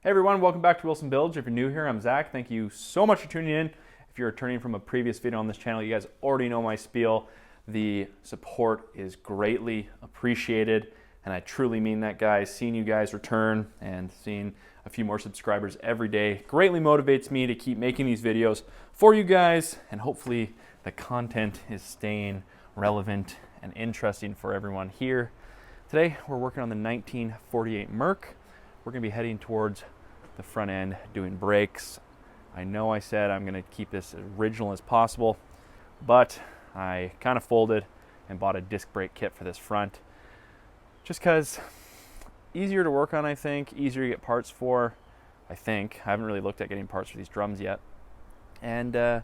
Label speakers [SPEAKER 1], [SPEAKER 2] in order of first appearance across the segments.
[SPEAKER 1] Hey everyone, welcome back to Willson Builds. If you're new here, I'm Zach. Thank you so much for tuning in. If you're returning from a previous video on this channel, you guys already know my spiel. The support is greatly appreciated, and I truly mean that, guys. Seeing you guys return and seeing a few more subscribers every day greatly motivates me to keep making these videos for you guys, and hopefully the content is staying relevant and interesting for everyone here. Today, we're working on the 1948 Merc. We're gonna be heading towards the front end doing brakes. I know I said I'm gonna keep this as original as possible, but I kind of folded and bought a disc brake kit for this front just because easier to work on, I think, easier to get parts for, I think. I haven't really looked at getting parts for these drums yet. And in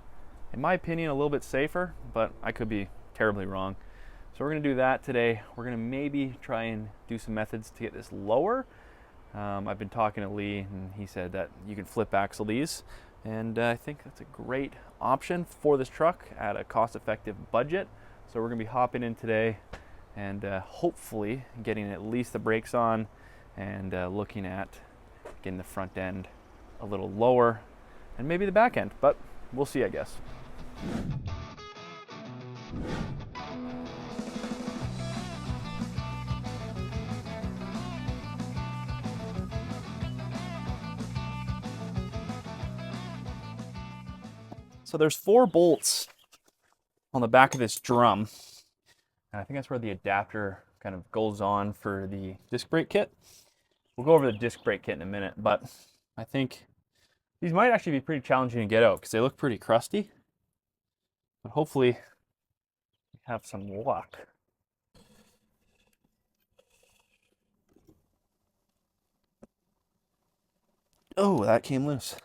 [SPEAKER 1] my opinion, a little bit safer, but I could be terribly wrong. So we're gonna do that today. We're gonna maybe try and do some methods to get this lower. I've been talking to Lee, and he said that you can flip axle these, and I think that's a great option for this truck at a cost-effective budget. So we're going to be hopping in today and hopefully getting at least the brakes on and looking at getting the front end a little lower and maybe the back end, but we'll see, I guess. So there's 4 bolts on the back of this drum, and I think that's where the adapter kind of goes on for the disc brake kit. We'll go over the disc brake kit in a minute, but I think these might actually be pretty challenging to get out because they look pretty crusty, but hopefully we have some luck. Oh, that came loose.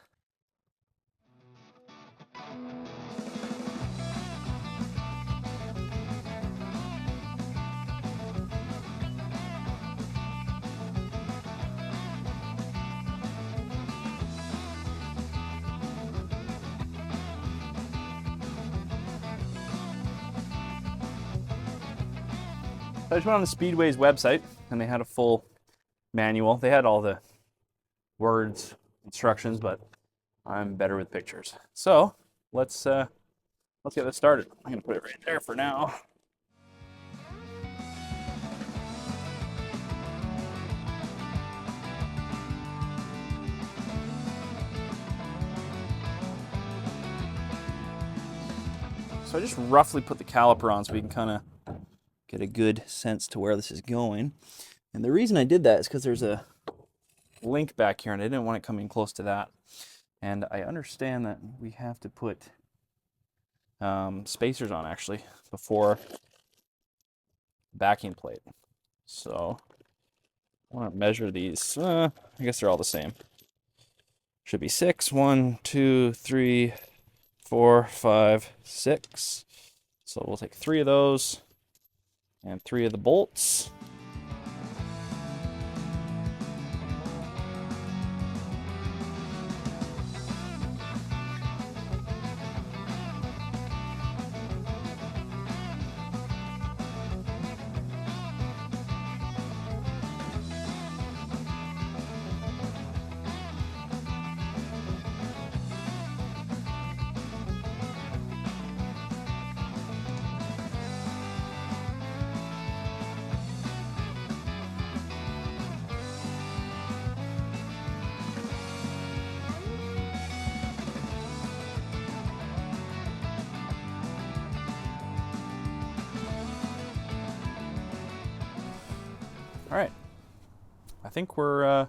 [SPEAKER 1] I just went on the Speedway's website and they had a full manual. They had all the words, instructions, but I'm better with pictures. So let's get this started. I'm gonna put it right there for now. So I just roughly put the caliper on so we can kind of get a good sense to where this is going. And the reason I did that is because there's a link back here and I didn't want it coming close to that. And I understand that we have to put spacers on actually before backing plate. So I want to measure these. I guess they're all the same. Should be 6. 1, 2, 3, 4, 5, 6. So we'll take 3 of those and 3 of the bolts. All right, I think we're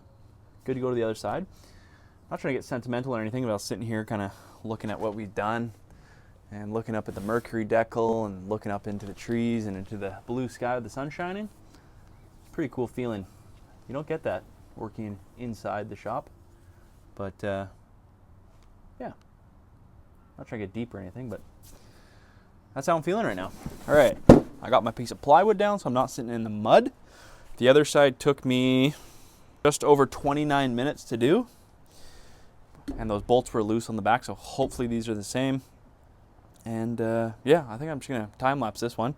[SPEAKER 1] good to go to the other side. I'm not trying to get sentimental or anything, but I was sitting here kind of looking at what we've done and looking up at the Mercury decal and looking up into the trees and into the blue sky with the sun shining. Pretty cool feeling. You don't get that working inside the shop, but yeah, not trying to get deep or anything, but that's how I'm feeling right now. All right, I got my piece of plywood down so I'm not sitting in the mud. The other side took me just over 29 minutes to do, and those bolts were loose on the back, so hopefully these are the same. And yeah, I think I'm just gonna time lapse this one.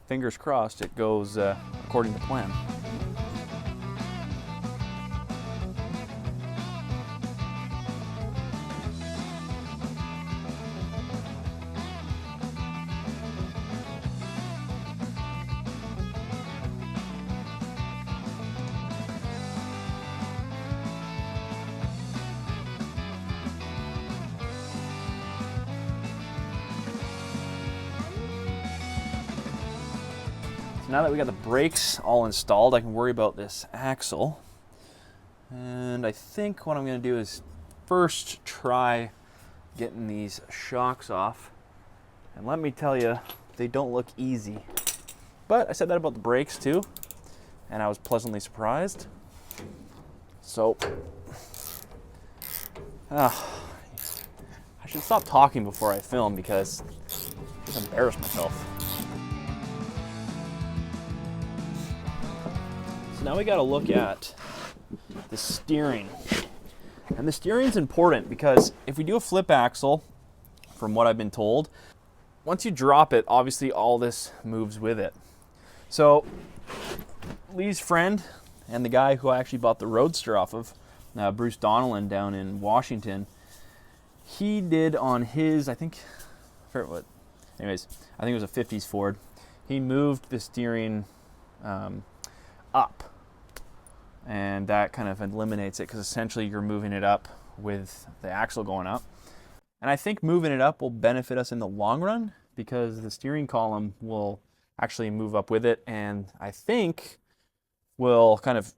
[SPEAKER 1] Fingers crossed it goes according to plan. now that we got the brakes all installed, I can worry about this axle. And I think what I'm going to do is first try getting these shocks off. And let me tell you, they don't look easy. But I said that about the brakes too, and I was pleasantly surprised. So, I should stop talking before I film because I just embarrass myself. So now we got to look at the steering. And the steering's important because if we do a flip axle, from what I've been told, once you drop it, obviously all this moves with it. So Lee's friend and the guy who I actually bought the Roadster off of, Bruce Donnellan down in Washington, he did on his, I think it was a 50s Ford. He moved the steering up, and that kind of eliminates it because essentially you're moving it up with the axle going up. And I think moving it up will benefit us in the long run because the steering column will actually move up with it, and I think will kind of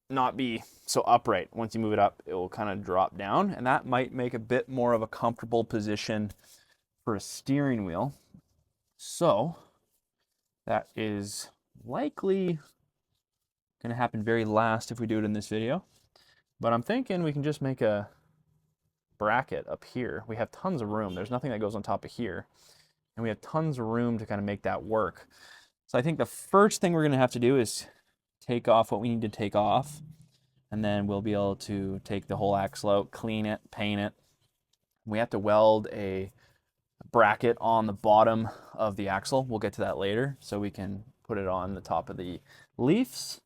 [SPEAKER 1] not be so upright. Once you move it up, it will kind of drop down, and that might make a bit more of a comfortable position for a steering wheel. So that is likely going to happen very last if we do it in this video. But I'm thinking we can just make a bracket up here. We have tons of room. There's nothing that goes on top of here. And we have tons of room to kind of make that work. So I think the first thing we're going to have to do is take off what we need to take off. And then we'll be able to take the whole axle out, clean it, paint it. We have to weld a bracket on the bottom of the axle. We'll get to that later so we can put it on the top of the leaves.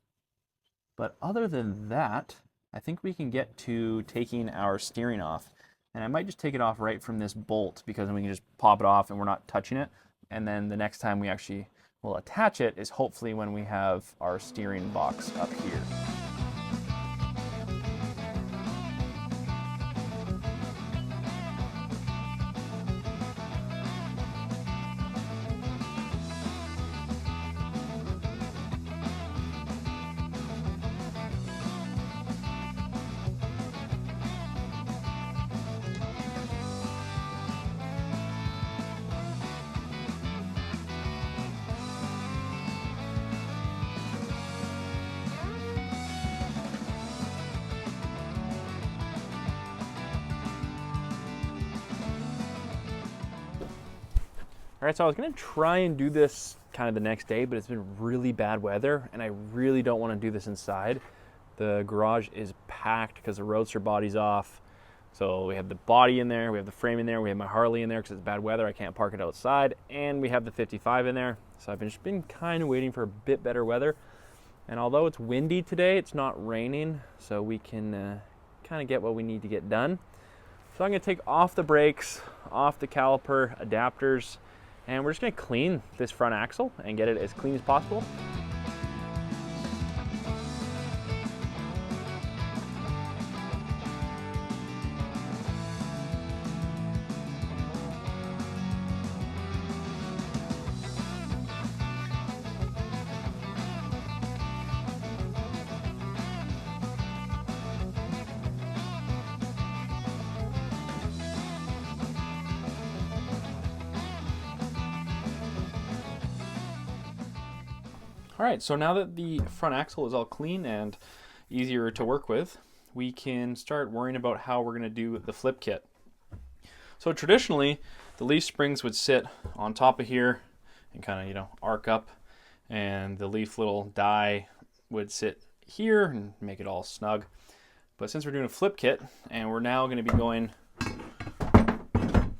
[SPEAKER 1] But other than that, I think we can get to taking our steering off. And I might just take it off right from this bolt because then we can just pop it off and we're not touching it. And then the next time we actually will attach it is hopefully when we have our steering box up here. All right, so I was gonna try and do this kind of the next day, but it's been really bad weather and I really don't wanna do this inside. The garage is packed because the Roadster body's off. So we have the body in there, we have the frame in there, we have my Harley in there because it's bad weather, I can't park it outside, and we have the 55 in there. So I've just been kind of waiting for a bit better weather. And although it's windy today, it's not raining, so we can kind of get what we need to get done. So I'm gonna take off the brakes, off the caliper adapters, and we're just gonna clean this front axle and get it as clean as possible. All right, so now that the front axle is all clean and easier to work with, we can start worrying about how we're gonna do the flip kit. So traditionally, the leaf springs would sit on top of here and kind of, arc up, and the leaf little die would sit here and make it all snug. But since we're doing a flip kit and we're now gonna be going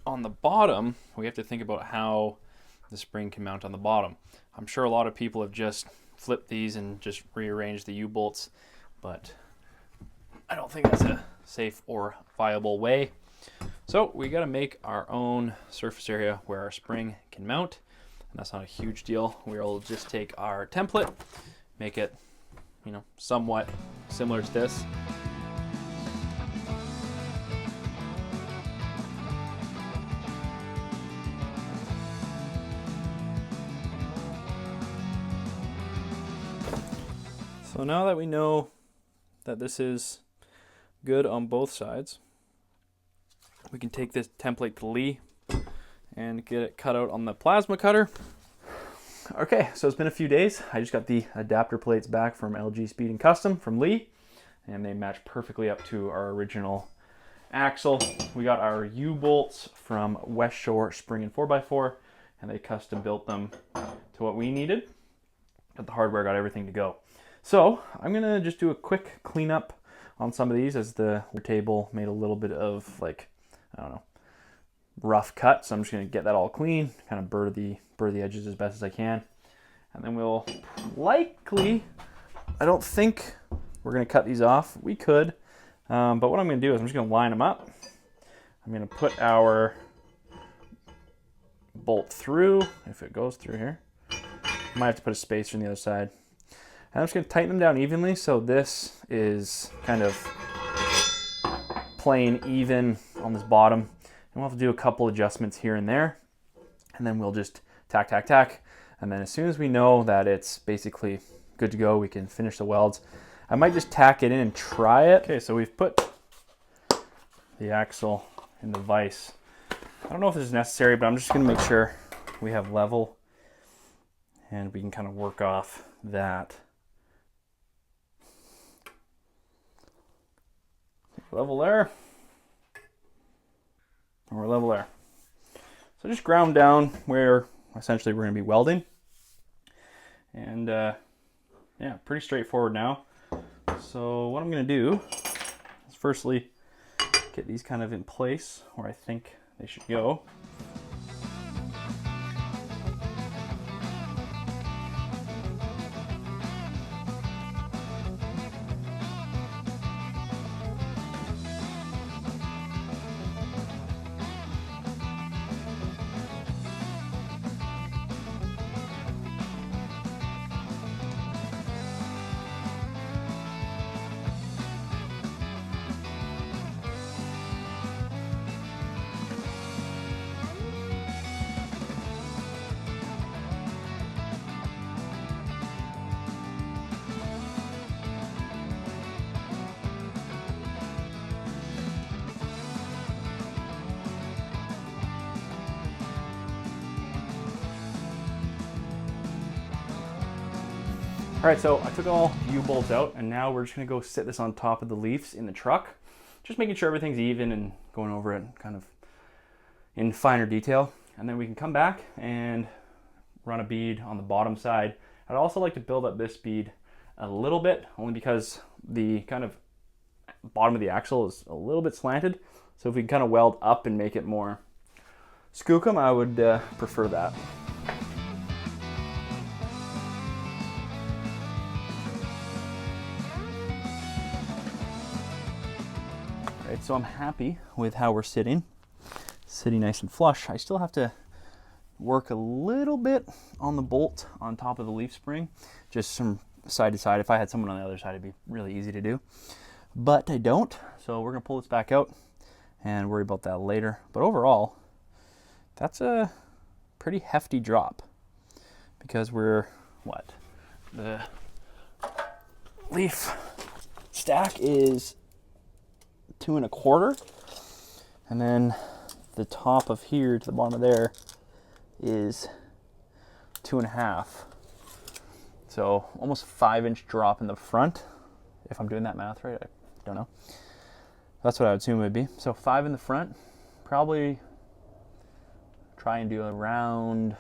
[SPEAKER 1] on the bottom, we have to think about how the spring can mount on the bottom. I'm sure a lot of people have just flipped these and just rearranged the U-bolts, but I don't think that's a safe or viable way. So we got to make our own surface area where our spring can mount, and that's not a huge deal. We'll just take our template, make it, somewhat similar to this. So now that we know that this is good on both sides, we can take this template to Lee and get it cut out on the plasma cutter. Okay, so it's been a few days. I just got the adapter plates back from LG Speed and Custom from Lee, and they match perfectly up to our original axle. We got our U-bolts from West Shore Spring and 4x4, and they custom built them to what we needed. Got the hardware, got everything to go. So I'm gonna just do a quick cleanup on some of these, as the table made a little bit of, like, I don't know, rough cut. So I'm just gonna get that all clean, kind of burr the edges as best as I can, and then we'll likely, I don't think we're gonna cut these off. We could, but what I'm gonna do is I'm just gonna line them up. I'm gonna put our bolt through, if it goes through here. Might have to put a spacer on the other side. And I'm just gonna tighten them down evenly, so this is kind of plain even on this bottom. And we'll have to do a couple adjustments here and there, and then we'll just tack, tack, tack. And then as soon as we know that it's basically good to go, we can finish the welds. I might just tack it in and try it. Okay, so we've put the axle in the vise. I don't know if this is necessary, but I'm just gonna make sure we have level, and we can kind of work off that. Level there, and we're level there. So just ground down where essentially we're gonna be welding. And yeah, pretty straightforward now. So what I'm gonna do is firstly get these kind of in place where I think they should go. All right, so I took all the U-bolts out, and now we're just gonna go sit this on top of the leaves in the truck, just making sure everything's even and going over it kind of in finer detail. And then we can come back and run a bead on the bottom side. I'd also like to build up this bead a little bit, only because the kind of bottom of the axle is a little bit slanted. So if we can kind of weld up and make it more skookum, I would prefer that. Right, so I'm happy with how we're sitting nice and flush. I still have to work a little bit on the bolt on top of the leaf spring, just some side to side. If I had someone on the other side, it'd be really easy to do, but I don't. So we're gonna pull this back out and worry about that later. But overall, that's a pretty hefty drop, because we're, what? The leaf stack is 2 1/4, and then the top of here to the bottom of there is 2 1/2. So almost 5-inch drop in the front, if I'm doing that math right. I don't know. That's what I would assume it would be. So 5 in the front, probably try and do around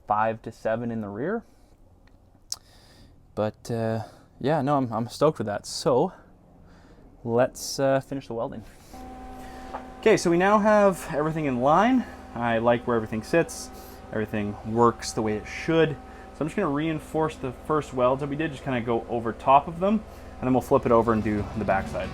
[SPEAKER 1] 5 to 7 in the rear. But yeah, no, I'm stoked with that. So let's finish the welding. Okay, so we now have everything in line. I like where everything sits. Everything works the way it should. So I'm just gonna reinforce the first welds that we did, just kind of go over top of them, and then we'll flip it over and do the backside.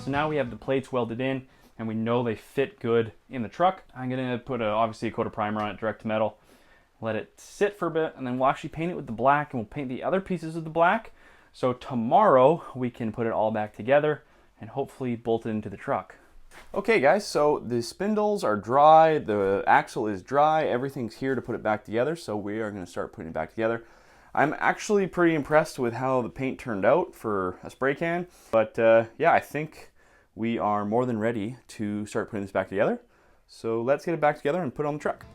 [SPEAKER 1] So now we have the plates welded in, and we know they fit good in the truck, I'm gonna put obviously a coat of primer on it, direct to metal, let it sit for a bit, and then we'll actually paint it with the black, and we'll paint the other pieces with the black. So tomorrow we can put it all back together and hopefully bolt it into the truck. Okay guys, so the spindles are dry, the axle is dry, everything's here to put it back together, so we are going to start putting it back together. I'm actually pretty impressed with how the paint turned out for a spray can, but yeah, I think we are more than ready to start putting this back together. So let's get it back together and put it on the truck.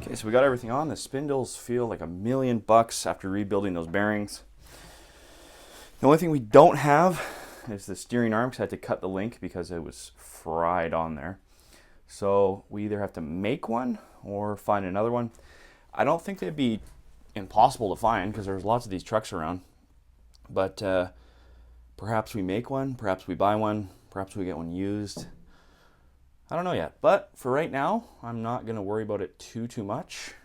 [SPEAKER 1] Okay, so we got everything on. The spindles feel like $1,000,000 after rebuilding those bearings. The only thing we don't have is the steering arm, because I had to cut the link because it was fried on there. So we either have to make one or find another one. I don't think they'd be impossible to find because there's lots of these trucks around. But perhaps we make one, perhaps we buy one, perhaps we get one used. I don't know yet, but for right now, I'm not going to worry about it too much.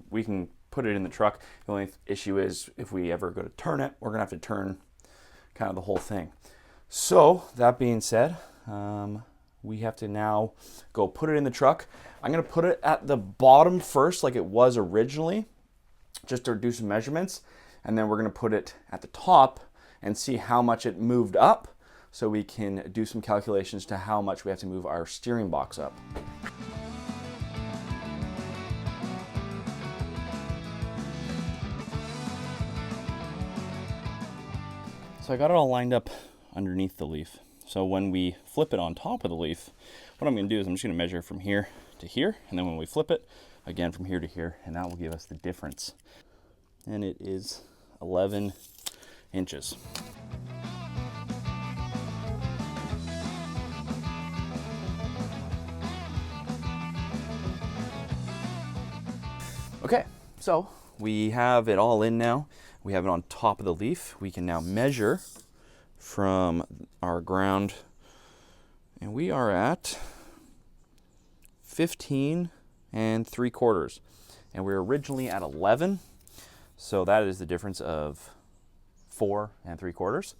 [SPEAKER 1] We can put it in the truck. The only issue is if we ever go to turn it, we're going to have to turn kind of the whole thing. So that being said, we have to now go put it in the truck. I'm going to put it at the bottom first like it was originally, just to do some measurements, and then we're going to put it at the top and see how much it moved up, so we can do some calculations to how much we have to move our steering box up. So I got it all lined up underneath the leaf. So when we flip it on top of the leaf, what I'm going to do is I'm just going to measure from here to here, and then when we flip it, again from here to here, and that will give us the difference. And it is 11 inches. Okay, so we have it all in now. We have it on top of the leaf. We can now measure from our ground, and we are at 15 3/4, and we were originally at 11, so that is the difference of 4 3/4.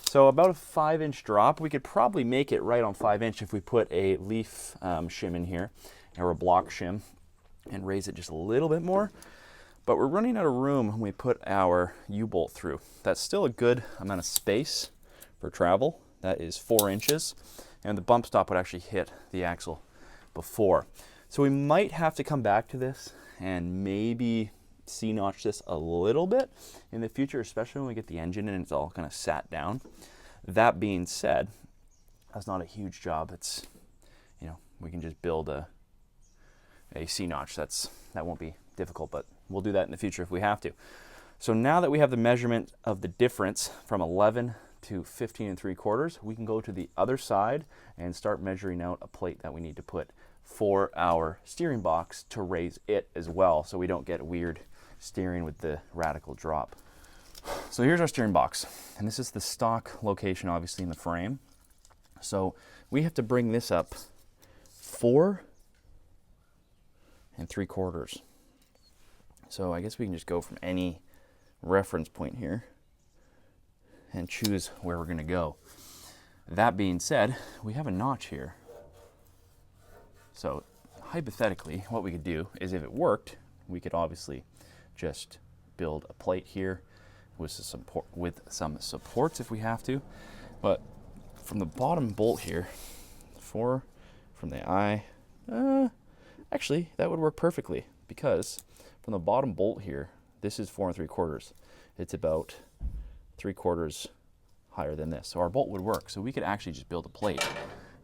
[SPEAKER 1] So about a 5-inch drop. We could probably make it right on 5-inch if we put a leaf shim in here, or a block shim, and raise it just a little bit more. But we're running out of room when we put our U-bolt through. That's still a good amount of space for travel. That is 4 inches, and the bump stop would actually hit the axle before. So we might have to come back to this and maybe C-notch this a little bit in the future, especially when we get the engine in and it's all kind of sat down. That being said, that's not a huge job. It's, we can just build a C-notch. That won't be difficult, but we'll do that in the future if we have to. So now that we have the measurement of the difference from 11 to 15 3/4, we can go to the other side and start measuring out a plate that we need to put for our steering box to raise it as well, so we don't get weird steering with the radical drop. So here's our steering box, and this is the stock location, obviously, in the frame. So we have to bring this up 4 3/4. So I guess we can just go from any reference point here and choose where we're going to go. That being said, we have a notch here. So hypothetically, what we could do is, if it worked, we could obviously just build a plate here with some supports if we have to. But from the bottom bolt here, from the eye, actually that would work perfectly, because from the bottom bolt here, this is 4 3/4. It's about 3/4 higher than this. So our bolt would work. So we could actually just build a plate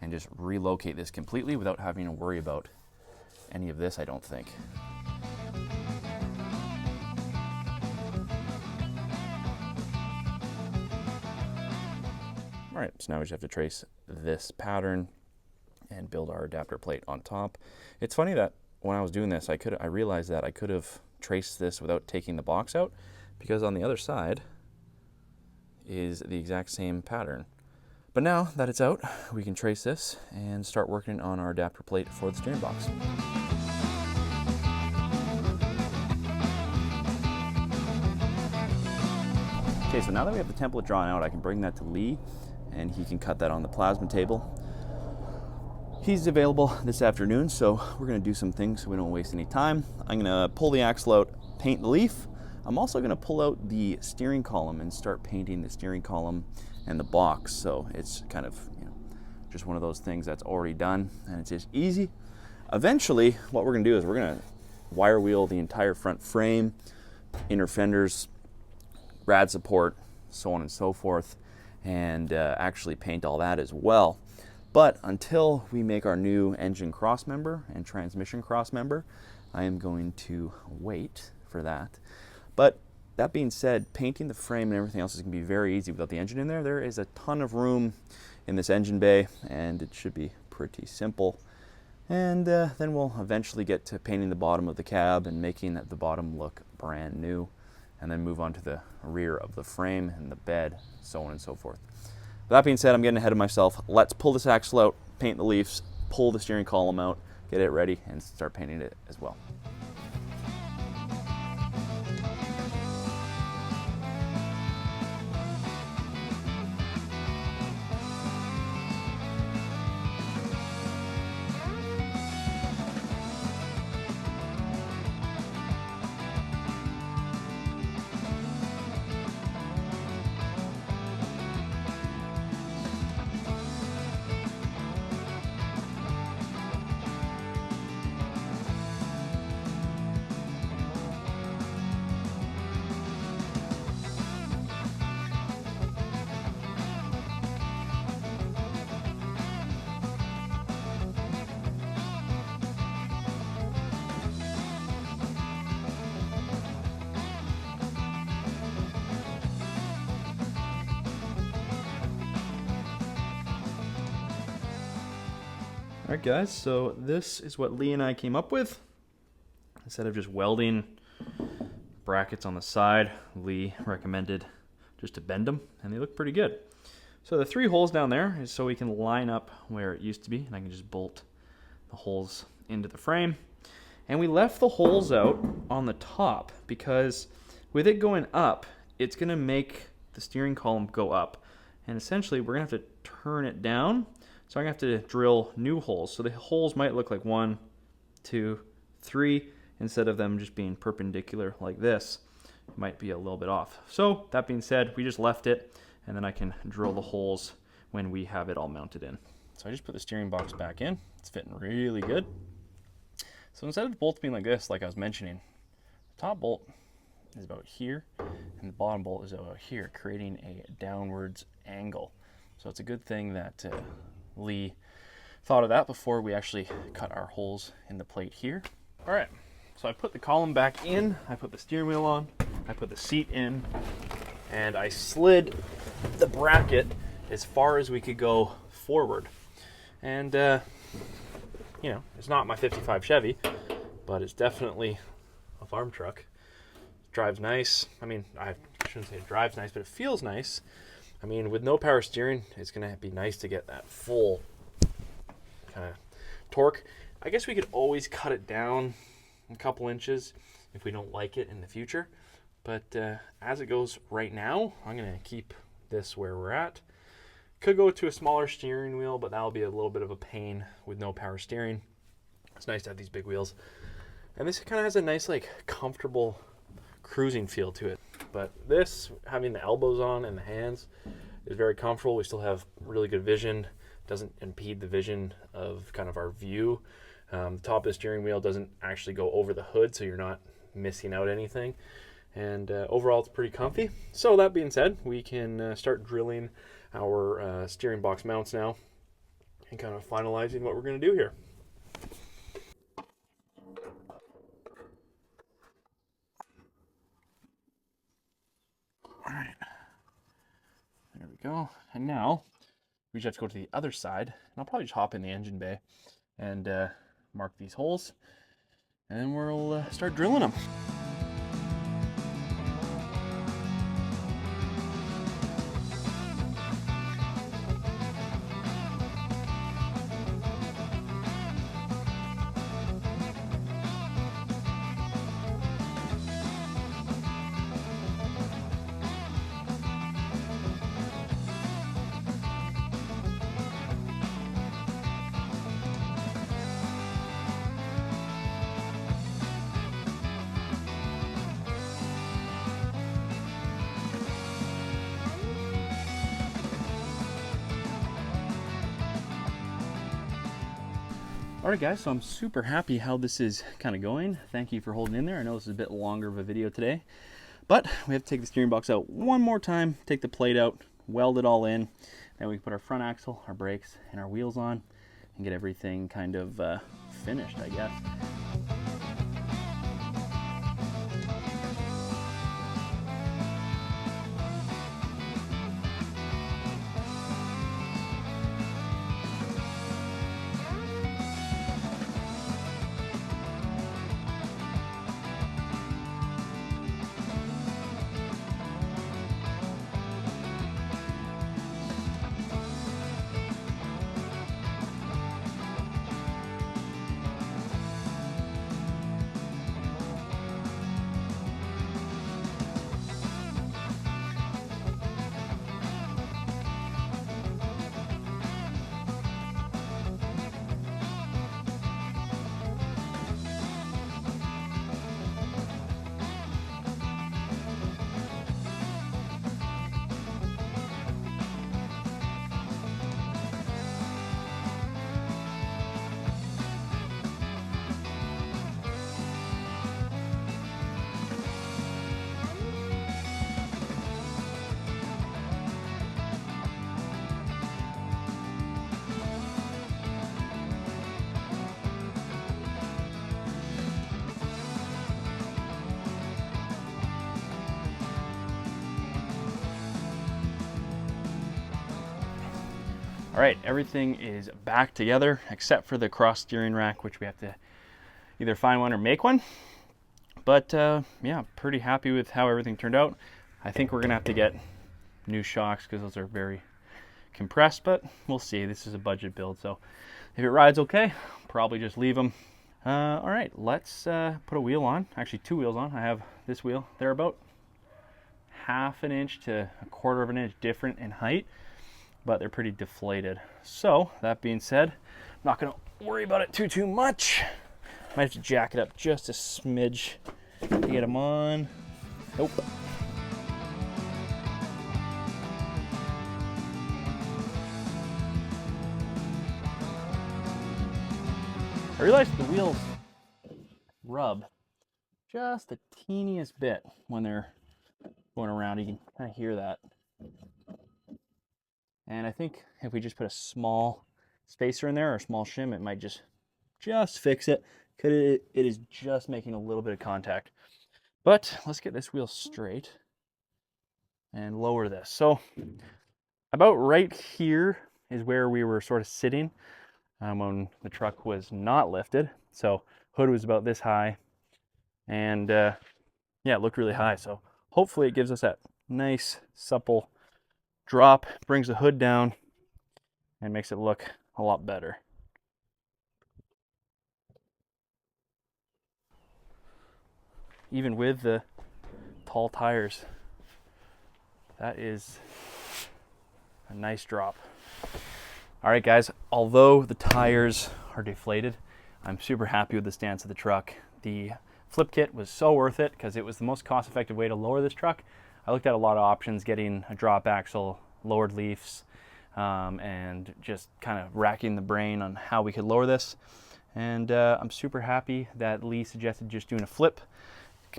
[SPEAKER 1] and just relocate this completely without having to worry about any of this, I don't think. All right, so now we just have to trace this pattern and build our adapter plate on top. It's funny that when I was doing this, I realized that I could have traced this without taking the box out, because on the other side,
[SPEAKER 2] is the exact same pattern. But now that it's out, we can trace this and start working on our adapter plate for the steering box. Okay, so now that we have the template drawn out, I can bring that to Lee and he can cut that on the plasma table. He's available this afternoon, so we're gonna do some things so we don't waste any time. I'm gonna pull the axle out, paint the leaf. I'm also gonna pull out the steering column and start painting the steering column and the box. So it's kind of, just one of those things that's already done and it's just easy. Eventually, what we're gonna do is we're gonna wire wheel the entire front frame, inner fenders, rad support, so on and so forth, and actually paint all that as well. But until we make our new engine cross member and transmission cross member, I am going to wait for that. But that being said, painting the frame and everything else is going to be very easy without the engine in there. There is a ton of room in this engine bay, and it should be pretty simple. And then we'll eventually get to painting the bottom of the cab and making the bottom look brand new, and then move on to the rear of the frame and the bed, so on and so forth. That being said, I'm getting ahead of myself. Let's pull this axle out, paint the leaves, pull the steering column out, get it ready, and start painting it as well.
[SPEAKER 1] Alright guys, so this is what Lee and I came up with. Instead of just welding brackets on the side, Lee recommended just to bend them, and they look pretty good. So the 3 holes down there is so we can line up where it used to be, and I can just bolt the holes into the frame. And we left the holes out on the top because with it going up, it's going to make the steering column go up. And essentially, we're going to have to turn it down. So I'm going to have to drill new holes. So the holes might look like 1, 2, 3, instead of them just being perpendicular like this. It might be a little bit off. So that being said, we just left it, and then I can drill the holes when we have it all mounted in. So I just put the steering box back in. It's fitting really good. So instead of the bolts being like this, like I was mentioning, the top bolt is about here, and the bottom bolt is about here, creating a downwards angle. So it's a good thing that Lee thought of that before we actually cut our holes in the plate here. All right, so I put the column back in, I put the steering wheel on, I put the seat in, and I slid the bracket as far as we could go forward. And it's not my 55 Chevy, but it's definitely a farm truck. It drives nice. I mean, I shouldn't say it drives nice, but it feels nice. I mean, with no power steering, it's going to be nice to get that full kind of torque. I guess we could always cut it down a couple inches if we don't like it in the future. But as it goes right now, I'm going to keep this where we're at. Could go to a smaller steering wheel, but that'll be a little bit of a pain with no power steering. It's nice to have these big wheels. And this kind of has a nice, comfortable cruising feel to it. But this, having the elbows on and the hands, is very comfortable. We still have really good vision. Doesn't impede the vision of kind of our view. The top of the steering wheel doesn't actually go over the hood, so you're not missing out anything. And overall, it's pretty comfy. So that being said, we can start drilling our steering box mounts now and kind of finalizing what we're going to do here. All right, there we go. And now we just have to go to the other side, and I'll probably just hop in the engine bay and mark these holes, and then we'll start drilling them.
[SPEAKER 2] All right, guys, so I'm super happy how this is kind of going. Thank you for holding in there. I know this is a bit longer of a video today, but we have to take the steering box out one more time, take the plate out, weld it all in, then we can put our front axle, our brakes, and our wheels on and get everything kind of finished, I guess. All right, everything is back together except for the cross steering rack, which we have to either find one or make one. But yeah, pretty happy with how everything turned out. I think we're gonna have to get new shocks because those are very compressed, but we'll see. This is a budget build, so if it rides okay, probably just leave them. All right, let's put a wheel on, actually 2 wheels on. I have this wheel. They're about 1/2 inch to 1/4 of an inch different in height, but they're pretty deflated. So that being said, I'm not gonna worry about it too much. Might have to jack it up just a smidge to get them on. Nope. I realized the wheels rub just the teeniest bit when they're going around. You can kind of hear that. And I think if we just put a small spacer in there or a small shim, it might just fix it, because it is just making a little bit of contact. But let's get this wheel straight and lower this. So about right here is where we were sort of sitting when the truck was not lifted. So hood was about this high, and yeah, it looked really high. So hopefully it gives us that nice supple drop, brings the hood down, and makes it look a lot better. Even with the tall tires, that is a nice drop. All right, guys, although the tires are deflated, I'm super happy with the stance of the truck. The flip kit was so worth it because it was the most cost-effective way to lower this truck. I looked at a lot of options, getting a drop axle, lowered leafs, and just kind of racking the brain on how we could lower this. And I'm super happy that Lee suggested just doing a flip,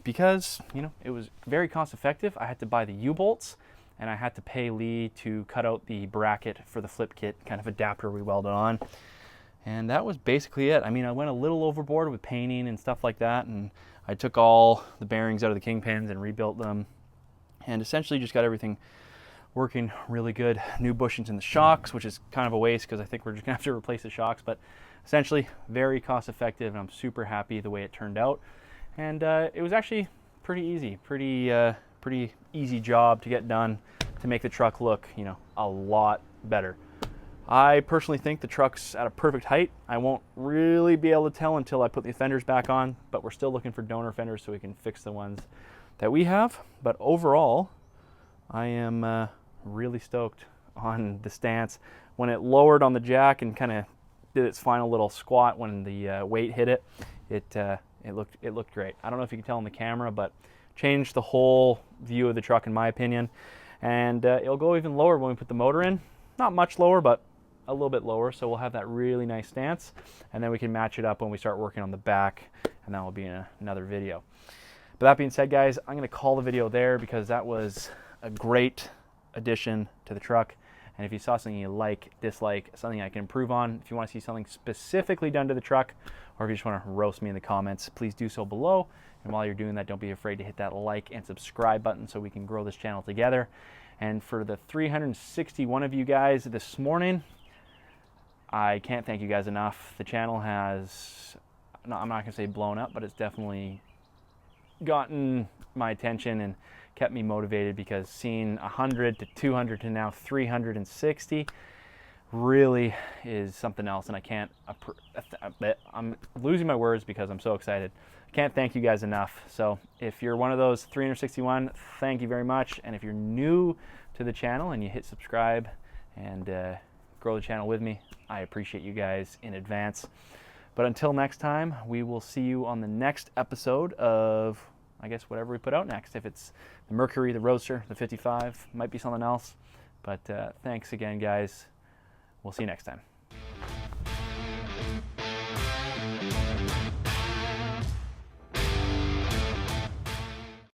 [SPEAKER 2] because, you know, it was very cost effective. I had to buy the U-bolts, and I had to pay Lee to cut out the bracket for the flip kit, kind of adapter we welded on. And that was basically it. I mean, I went a little overboard with painting and stuff like that, and I took all the bearings out of the kingpins and rebuilt them, and essentially just got everything working really good. New bushings in the shocks, which is kind of a waste because I think we're just gonna have to replace the shocks, but essentially very cost effective, and I'm super happy the way it turned out. And it was actually pretty easy, pretty easy job to get done to make the truck look, you know, a lot better. I personally think the truck's at a perfect height. I won't really be able to tell until I put the fenders back on, but we're still looking for donor fenders so we can fix the ones that we have. But overall, I am really stoked on the stance. When it lowered on the jack and kind of did its final little squat when the weight hit it, it looked great. I don't know if you can tell on the camera, but changed the whole view of the truck in my opinion. And it'll go even lower when we put the motor in. Not much lower, but
[SPEAKER 1] a little bit lower, so we'll have that really nice stance, and then we can match it up when we start working on the back, and that will be in another video. But that being said, guys, I'm going to call the video there because that was a great addition to the truck. And if you saw something you like, dislike, something I can improve on, if you want to see something specifically done to the truck, or if you just want to roast me in the comments, please do so below. And while you're doing that, don't be afraid to hit that like and subscribe button so we can grow this channel together. And for the 361 of you guys this morning, I can't thank you guys enough. The channel has, I'm not going to say blown up, but it's definitely gotten my attention and kept me motivated, because seeing 100 to 200 to now 360 really is something else, and I can't, I'm losing my words because I'm so excited. I can't thank you guys enough. So if you're one of those 361, thank you very much. And if you're new to the channel and you hit subscribe and grow the channel with me, I appreciate you guys in advance. But until next time, we will see you on the next episode of, I guess, whatever we put out next. If it's the Mercury, the Roadster, the 55, might be something else. But thanks again, guys. We'll see you next time.